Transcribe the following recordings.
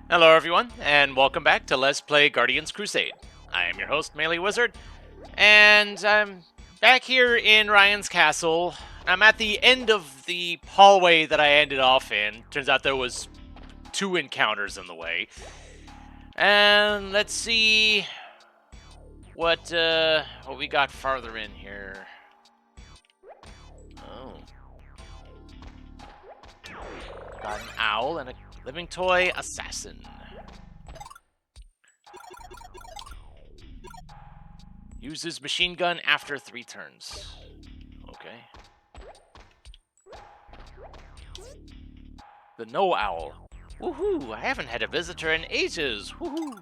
Hello everyone, and welcome back to Let's Play Guardians Crusade. I am your host, MeleeWizard, and I'm back here in Ryan's castle. I'm at the end of the hallway that I ended off in. Turns out there was 2 encounters in the way. And let's see what we got farther in here. Oh. Got an owl and a living toy assassin. Uses machine gun after 3 turns. Okay. The No Owl. Woohoo! I haven't had a visitor in ages. Woohoo!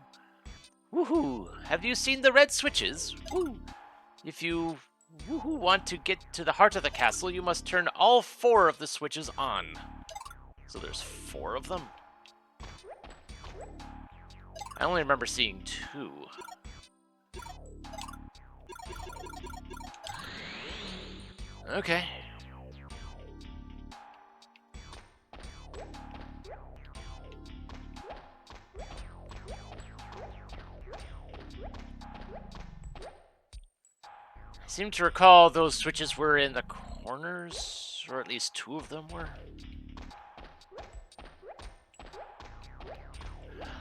Woohoo! Have you seen the red switches? Woo! If you want to get to the heart of the castle, you must turn all 4 of the switches on. So there's 4 of them? I only remember seeing 2. Okay. I seem to recall those switches were in the corners, or at least 2 of them were.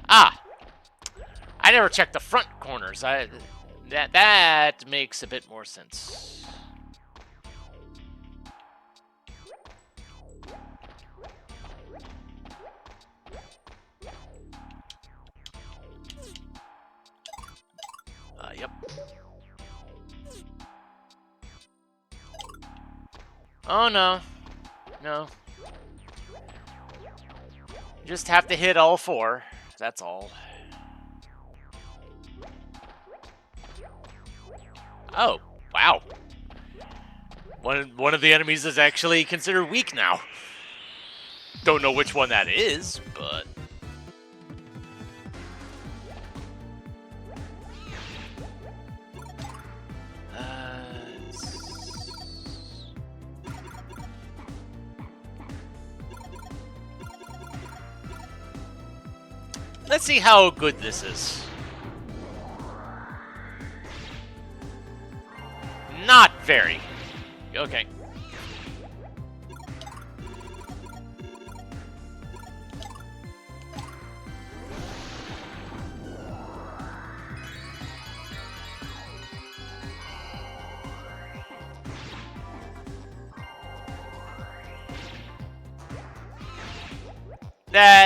Ah! I never checked the front corners. That makes a bit more sense. Yep. Oh no. No. You just have to hit all 4. That's all. Oh, wow. One of the enemies is actually considered weak now. Don't know which one that is, but... Let's see how good this is. Not very. Okay.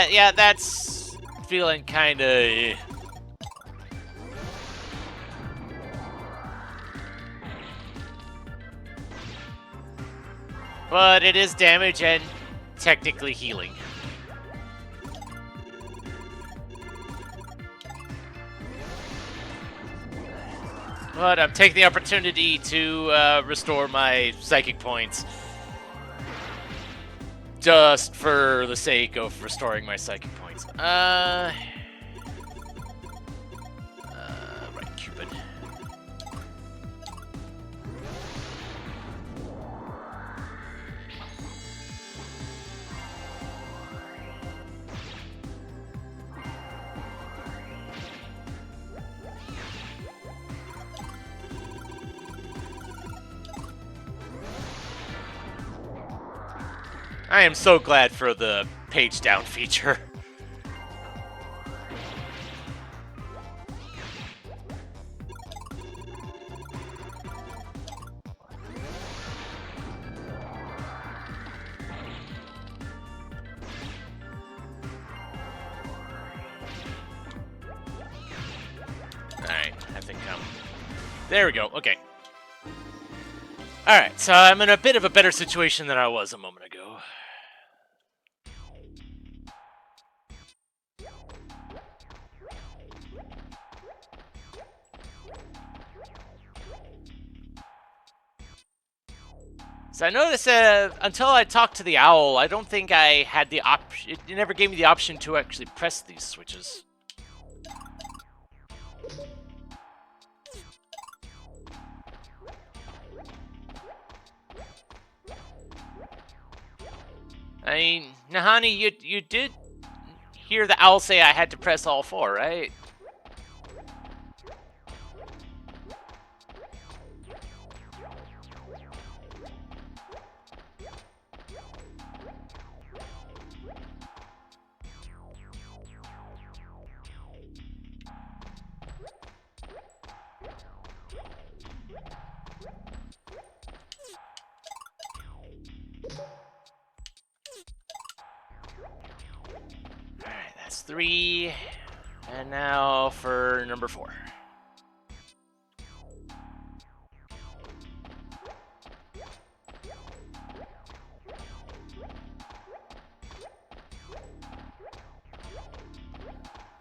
Yeah, that's feeling kinda... But it is damage and technically healing. But I'm taking the opportunity to restore my psychic points. Just for the sake of restoring my psychic points. Right, Cupid. I am so glad for the page down feature. Alright, I think there we go, okay. Alright, so I'm in a bit of a better situation than I was a moment ago. So I noticed until I talked to the owl, I don't think I had the option. It never gave me the option to actually press these switches. I mean, Nahani, you did hear the owl say I had to press all 4, right? Alright, that's 3. And now for number 4.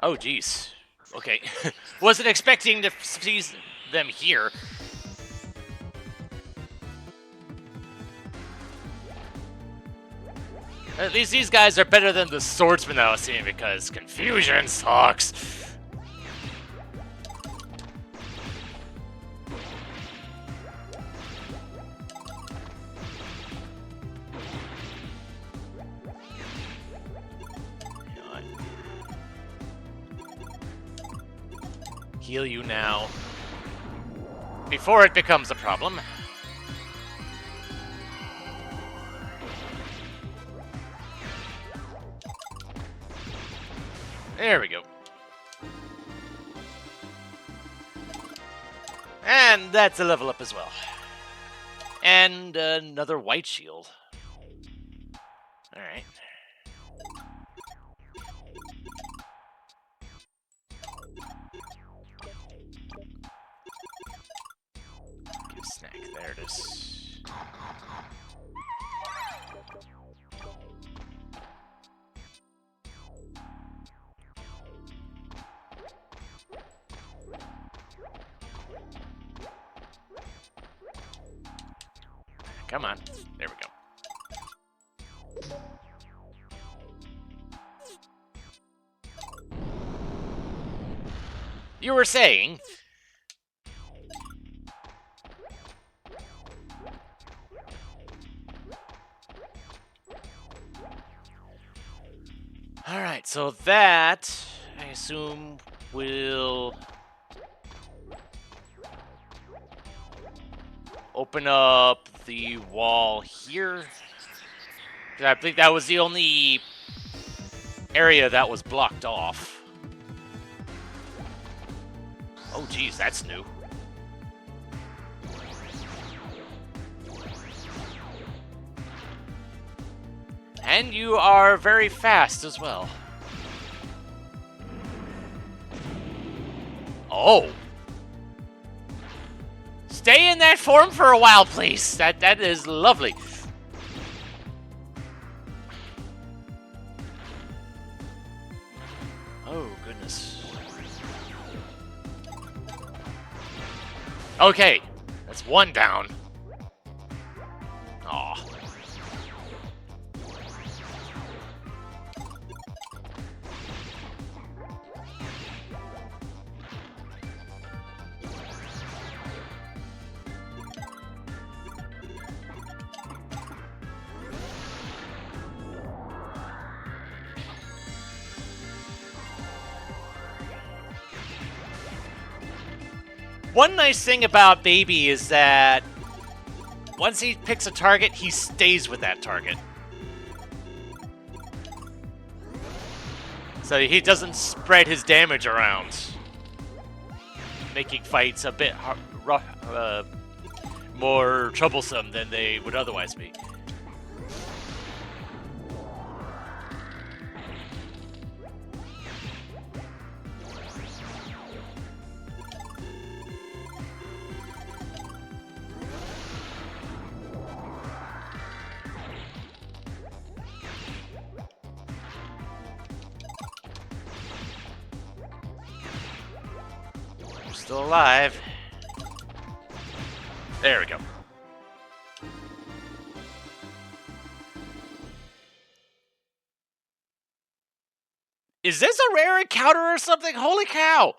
Oh, jeez. Okay. Wasn't expecting to see them here. At least these guys are better than the swordsman I was seeing because confusion sucks. Heal you now. Before it becomes a problem. There we go. And that's a level up as well. And another white shield. Alright. Snack, there it is. Come on. There we go. You were saying... Alright, so that, I assume, will open up the wall here. I think that was the only area that was blocked off. Oh, geez, that's new. And you are very fast as well. Oh. Stay in that form for a while, please. That is lovely. Oh, goodness. Okay. That's 1 down. Aw. One nice thing about Baby is that once he picks a target, he stays with that target. So he doesn't spread his damage around, making fights a bit more troublesome than they would otherwise be. Still alive. There we go. Is this a rare encounter or something? Holy cow!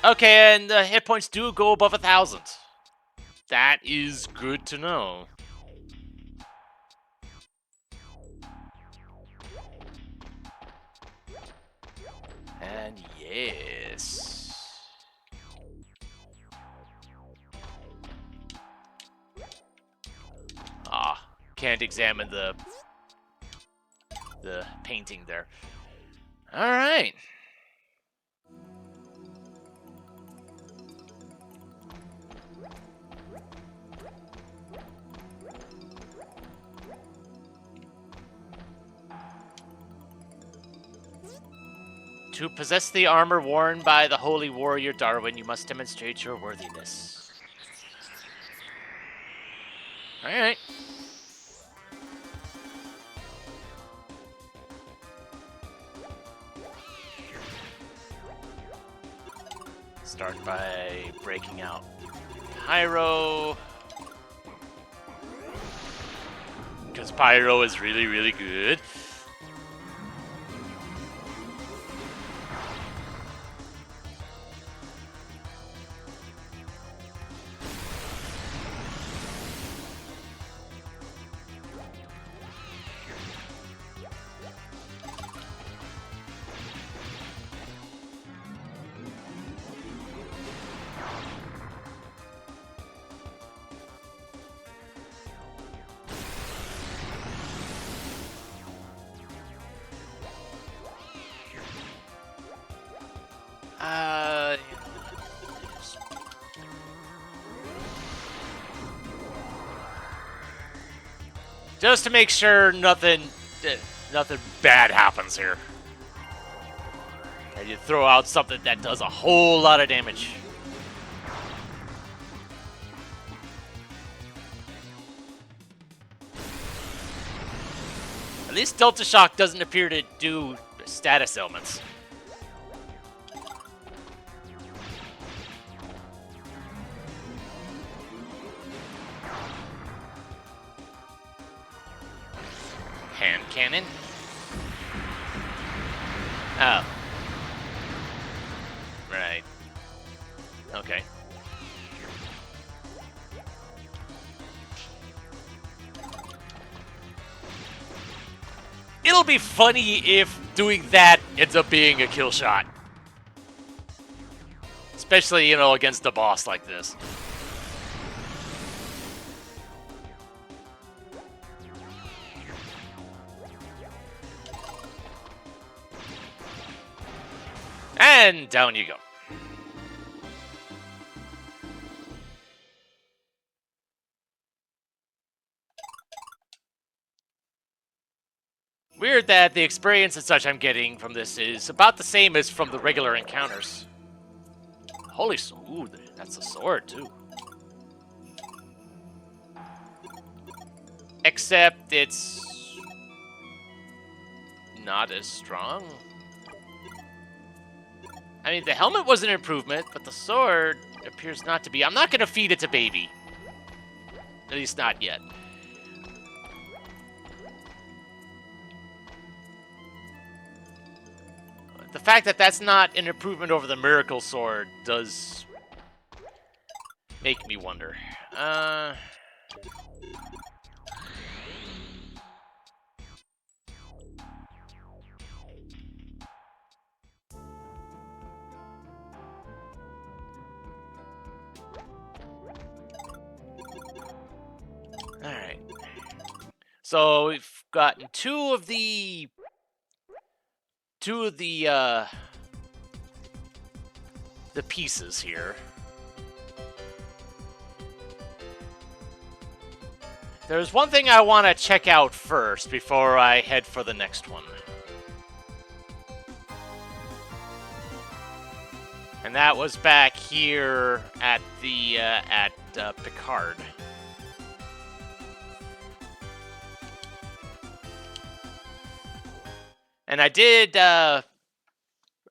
Okay, and the hit points do go above 1,000. That is good to know. And yes. Ah, can't examine the painting there. All right. To possess the armor worn by the holy warrior Darwin, you must demonstrate your worthiness. All right. Start by breaking out Pyro. Because Pyro is really, really good. Just to make sure nothing bad happens here. And you throw out something that does a whole lot of damage. At least Delta Shock doesn't appear to do status ailments. Hand cannon. Oh. Right. Okay. It'll be funny if doing that ends up being a kill shot. Especially, against a boss like this. And down you go. Weird that the experience and such I'm getting from this is about the same as from the regular encounters. Holy, ooh, that's a sword too. Except it's not as strong. I mean, the helmet was an improvement, but the sword appears not to be. I'm not going to feed it to baby. At least not yet. The fact that that's not an improvement over the Miracle Sword does make me wonder. Alright. So we've gotten two of the pieces here. There's one thing I want to check out first before I head for the next one. And that was back here at the Picard. And I did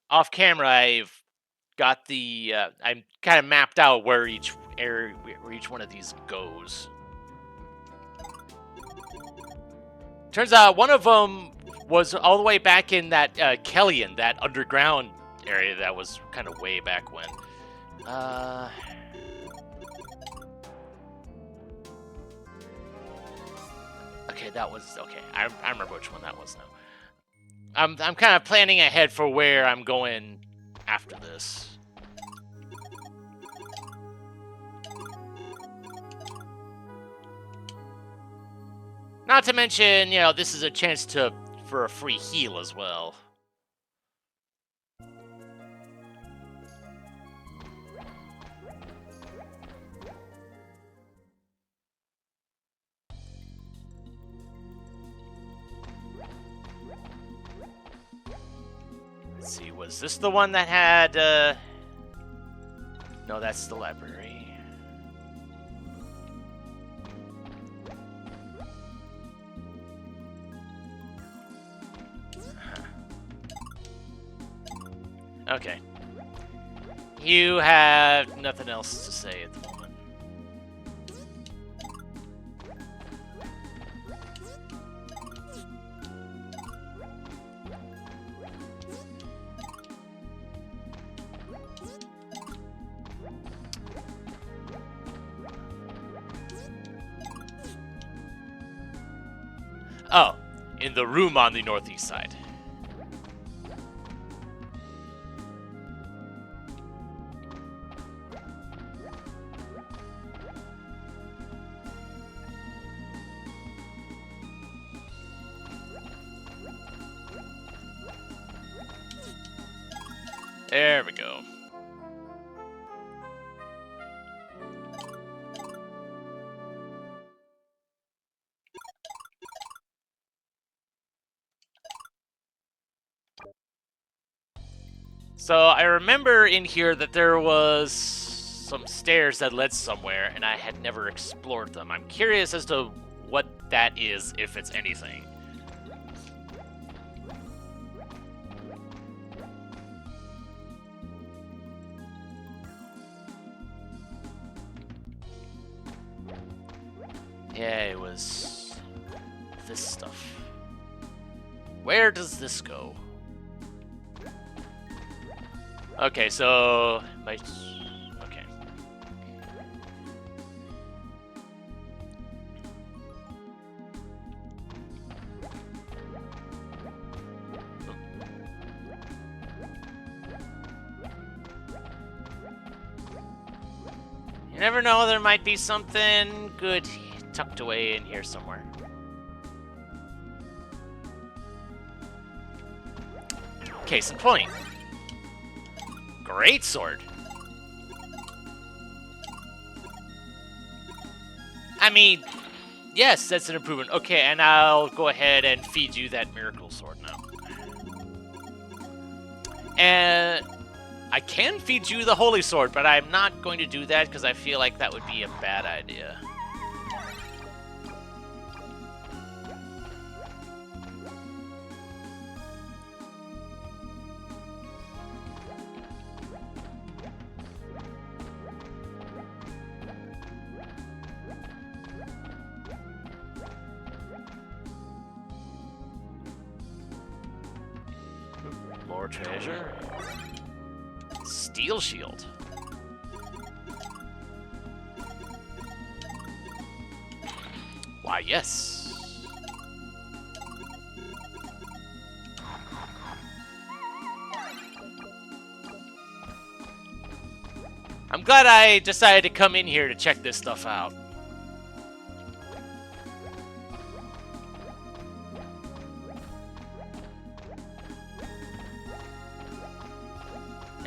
off camera. I've got the I'm kind of mapped out where each one of these goes. Turns out one of them was all the way back in that Kellyan, that underground area that was kind of way back when. Okay, that was okay. I remember which one that was now. I'm kind of planning ahead for where I'm going after this. Not to mention, you know, this is a chance for a free heal as well. Let's see, was this the one that had, No, that's the library. Okay. You have nothing else to say at the moment. Oh, in the room on the northeast side. There we go. So I remember in here that there was some stairs that led somewhere, and I had never explored them. I'm curious as to what that is, if it's anything. Yeah, it was this stuff. Where does this go? Okay, so okay. You never know, there might be something good tucked away in here somewhere. Case in point. Great sword. I mean, yes, that's an improvement. Okay, and I'll go ahead and feed you that miracle sword now. And I can feed you the holy sword, but I'm not going to do that because I feel like that would be a bad idea. More treasure. Steel shield. Why, yes. I'm glad I decided to come in here to check this stuff out.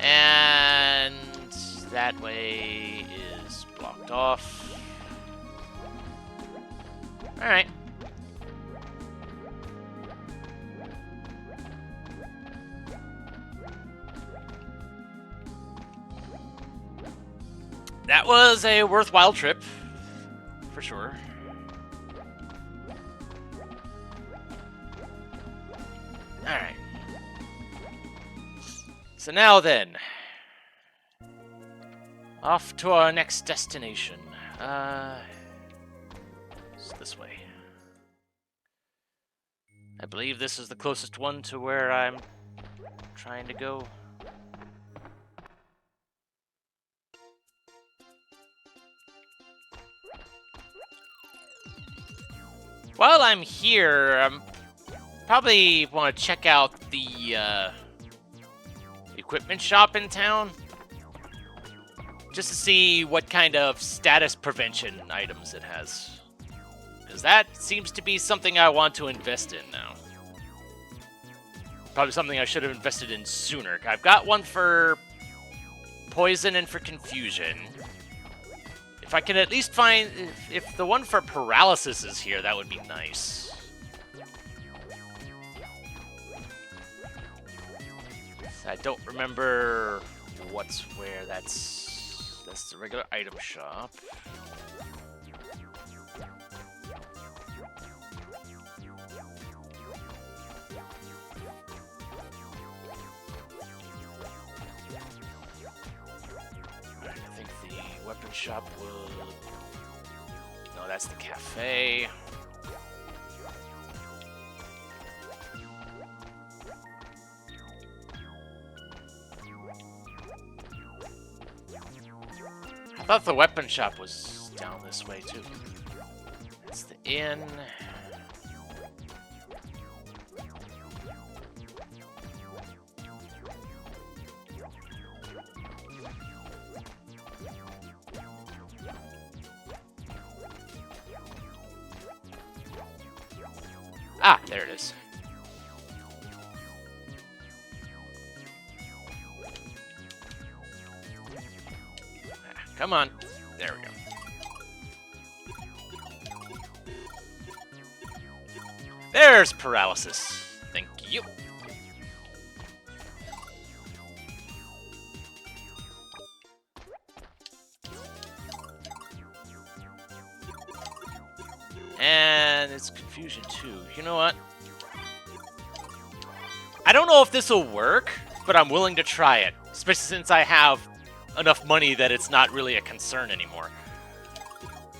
And that way is blocked off. Alright. That was a worthwhile trip, for sure. Alright. So now then, off to our next destination. It's this way. I believe this is the closest one to where I'm trying to go. While I'm here, probably want to check out the equipment shop in town. Just to see what kind of status prevention items it has. Because that seems to be something I want to invest in now. Probably something I should have invested in sooner. I've got one for poison and for confusion. If I can at least find... If the one for paralysis is here, that would be nice. I don't remember what's where. That's the regular item shop. I think the weapon shop will... No, that's the cafe. I thought the weapon shop was down this way, too. It's the inn. Ah, there it is. Come on. There we go. There's paralysis. Thank you. And it's confusion too. You know what? I don't know if this will work, but I'm willing to try it. Especially since I have enough money that it's not really a concern anymore.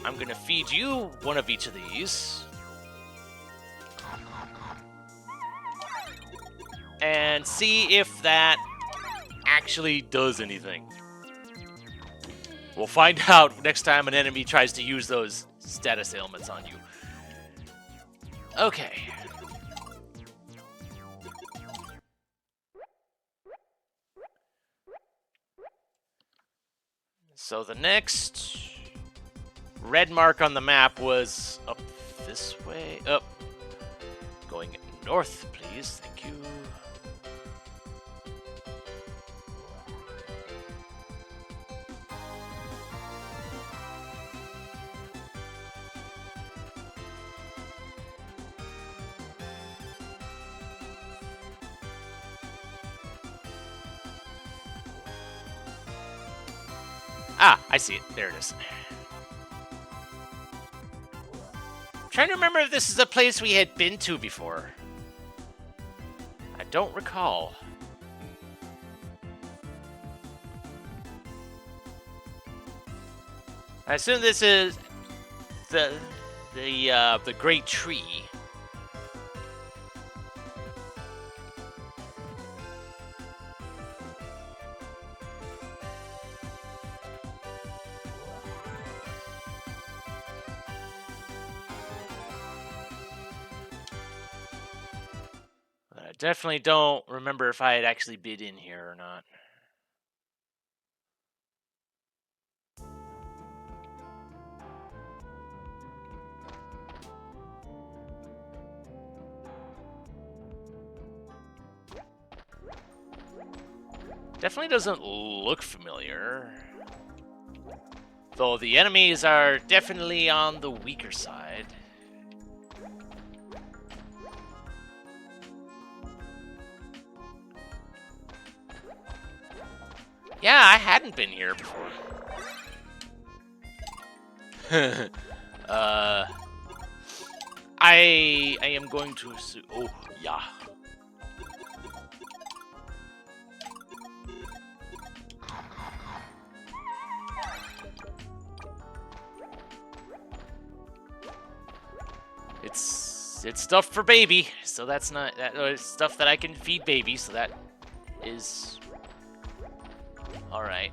I'm gonna feed you one of each of these. And see if that actually does anything. We'll find out next time an enemy tries to use those status ailments on you. Okay. So the next red mark on the map was up this way. Up. Going north, please. Thank you. Ah, I see it. There it is. I'm trying to remember if this is a place we had been to before. I don't recall. I assume this is the Great Tree. I definitely don't remember if I had actually been in here or not. Definitely doesn't look familiar. Though the enemies are definitely on the weaker side. Yeah, I hadn't been here before. I am going to assume... Oh, yeah. It's stuff for baby, so that's not that. It's stuff that I can feed baby, so that is all right.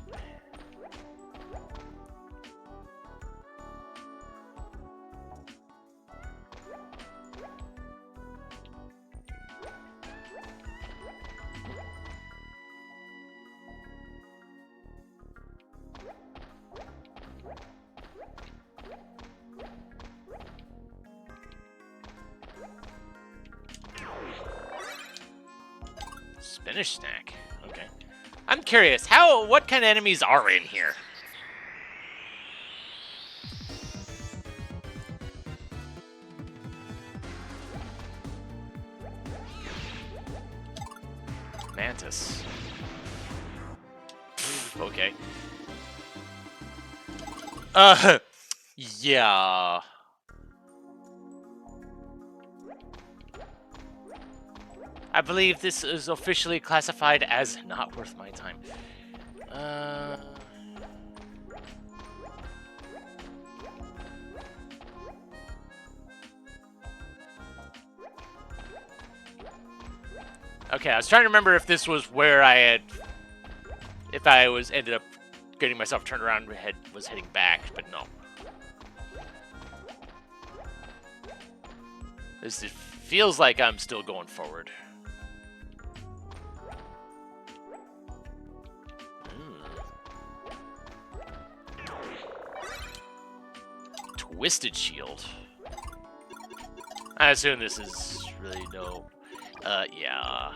Finish snack. Okay. I'm curious, what kind of enemies are in here? Mantis. Okay. Yeah. I believe this is officially classified as not worth my time. Okay, I was trying to remember if this was where if I ended up getting myself turned around and was heading back, but no. It feels like I'm still going forward. Twisted Shield. I assume this is really no... yeah.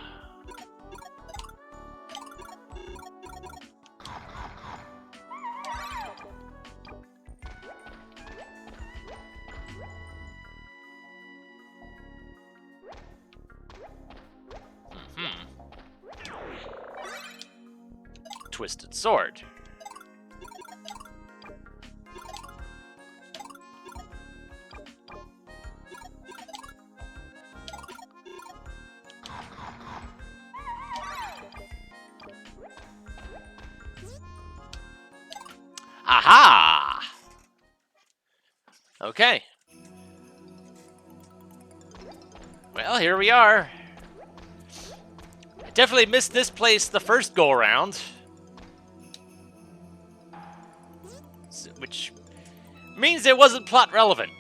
Twisted Sword. Aha! Okay. Well, here we are. I definitely missed this place the first go-around. Which means it wasn't plot relevant.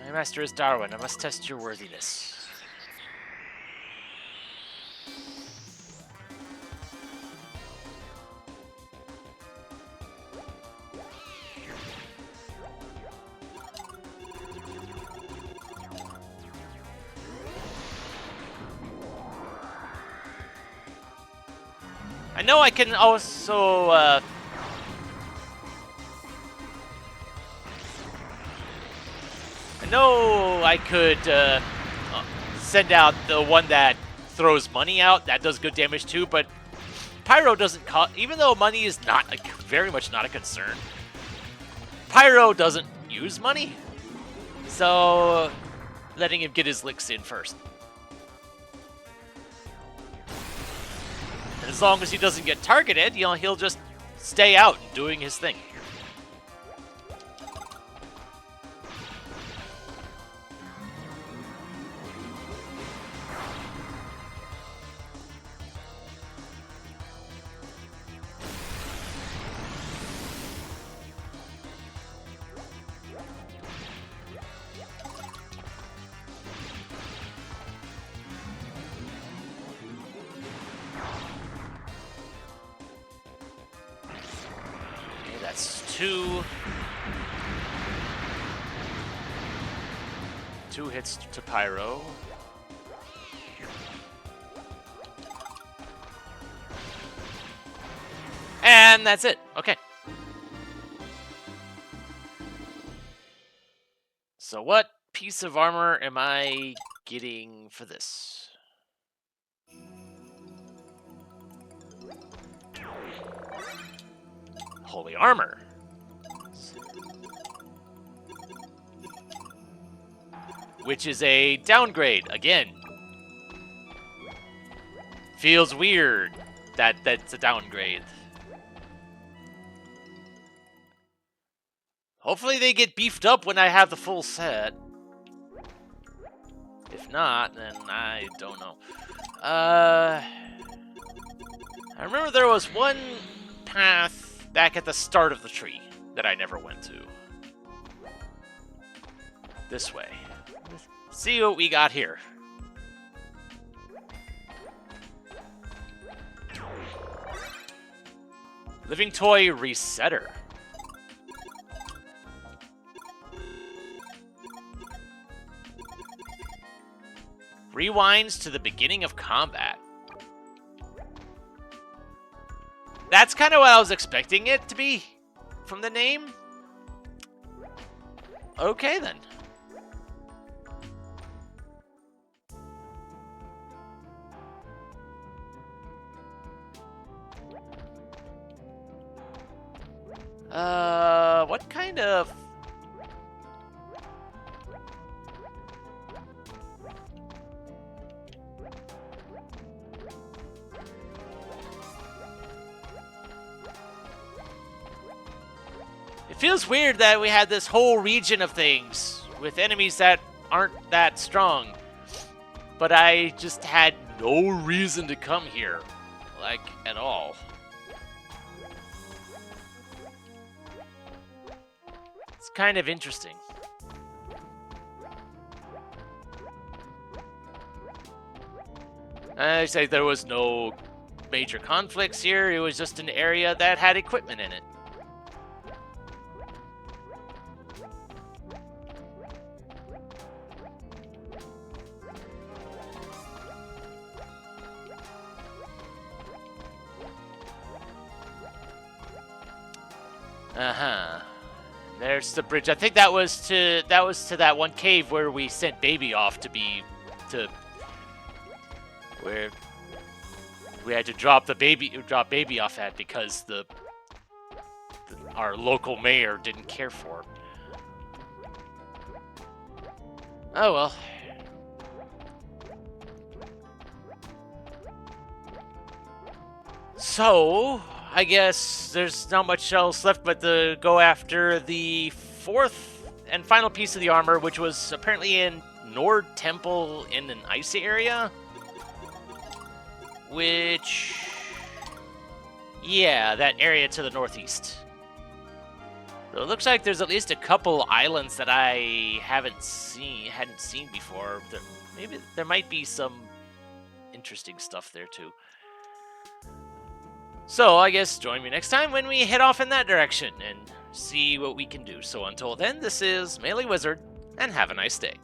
My master is Darwin. I must test your worthiness. I know I can also, I know I could send out the one that throws money out. That does good damage too, but Pyro doesn't cost, even though money is very much not a concern. Pyro doesn't use money, so letting him get his licks in first. And as long as he doesn't get targeted, he'll just stay out and doing his thing. Two hits to Pyro. And that's it. Okay. So what piece of armor am I getting for this? Holy armor. Which is a downgrade, again. Feels weird that that's a downgrade. Hopefully they get beefed up when I have the full set. If not, then I don't know. I remember there was one path back at the start of the tree that I never went to. This way. See what we got here. Living Toy Resetter. Rewinds to the beginning of combat. That's kind of what I was expecting it to be from the name. Okay, then. What kind of... It feels weird that we had this whole region of things with enemies that aren't that strong. But I just had no reason to come here, like, at all. It's kind of interesting. I say there was no major conflicts here. It was just an area that had equipment in it. There's the bridge. I think that was to that one cave where we sent Baby off where we had to drop Baby off at because our local mayor didn't care for it. Oh well. So, I guess there's not much else left but to go after the fourth and final piece of the armor, which was apparently in Nord Temple in an icy area. Which... yeah, that area to the northeast. So it looks like there's at least a couple islands that I hadn't seen before. Maybe there might be some interesting stuff there too. So I guess join me next time when we head off in that direction and see what we can do. So until then, this is MeleeWizard, and have a nice day.